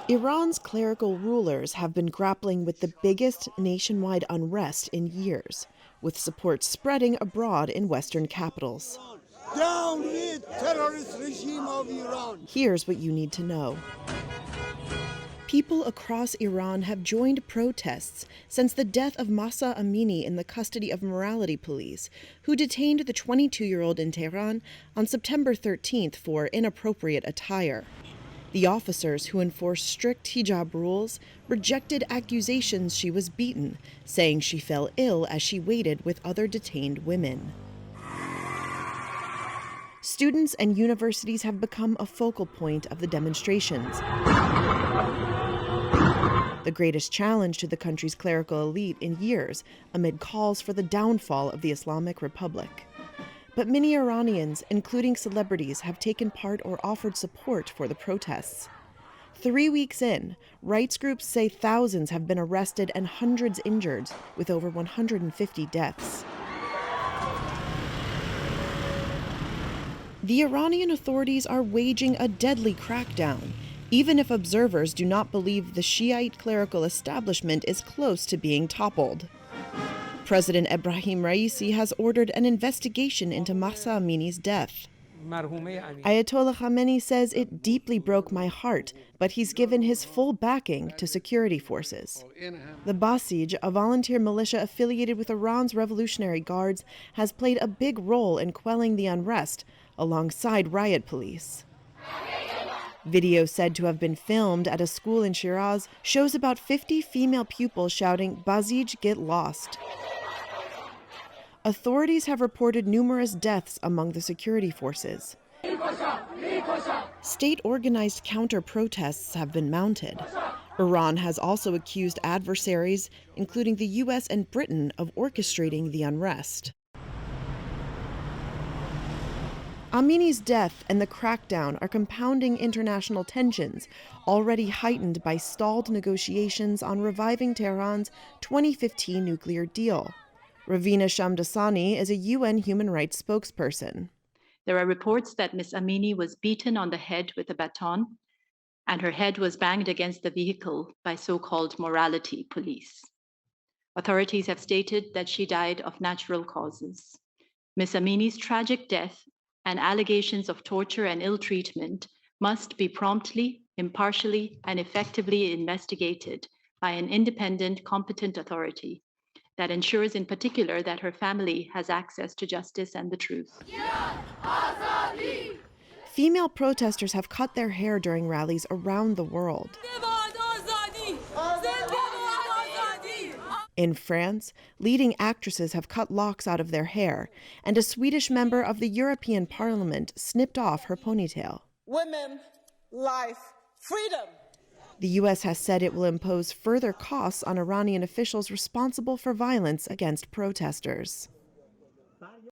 Iran's clerical rulers have been grappling with the biggest nationwide unrest in years, with support spreading abroad in Western capitals. Down with terrorist regime of Iran. Here's what you need to know. People across Iran have joined protests since the death of Mahsa Amini in the custody of morality police, who detained the 22-year-old in Tehran on September 13th for inappropriate attire. The officers who enforced strict hijab rules rejected accusations she was beaten, saying she fell ill as she waited with other detained women. Students and universities have become a focal point of the demonstrations. The greatest challenge to the country's clerical elite in years, amid calls for the downfall of the Islamic Republic. But many Iranians, including celebrities, have taken part or offered support for the protests. 3 weeks in, rights groups say thousands have been arrested and hundreds injured, with over 150 deaths. The Iranian authorities are waging a deadly crackdown, even if observers do not believe the Shiite clerical establishment is close to being toppled. President Ebrahim Raisi has ordered an investigation into Mahsa Amini's death. Ayatollah Khamenei says it deeply broke my heart, but he's given his full backing to security forces. The Basij, a volunteer militia affiliated with Iran's Revolutionary Guards, has played a big role in quelling the unrest, alongside riot police. Video said to have been filmed at a school in Shiraz shows about 50 female pupils shouting, "Basij, get lost." Authorities have reported numerous deaths among the security forces. State-organized counter-protests have been mounted. Iran has also accused adversaries, including the U.S. and Britain, of orchestrating the unrest. Amini's death and the crackdown are compounding international tensions, already heightened by stalled negotiations on reviving Tehran's 2015 nuclear deal. Ravina Shamdasani is a UN human rights spokesperson. There are reports that Ms. Amini was beaten on the head with a baton, and her head was banged against the vehicle by so-called morality police. Authorities have stated that she died of natural causes. Ms. Amini's tragic death and allegations of torture and ill treatment must be promptly, impartially, and effectively investigated by an independent, competent authority that ensures in particular that her family has access to justice and the truth. Female protesters have cut their hair during rallies around the world. In France, leading actresses have cut locks out of their hair, and a Swedish member of the European Parliament snipped off her ponytail. Women, life, freedom. The U.S. has said it will impose further costs on Iranian officials responsible for violence against protesters.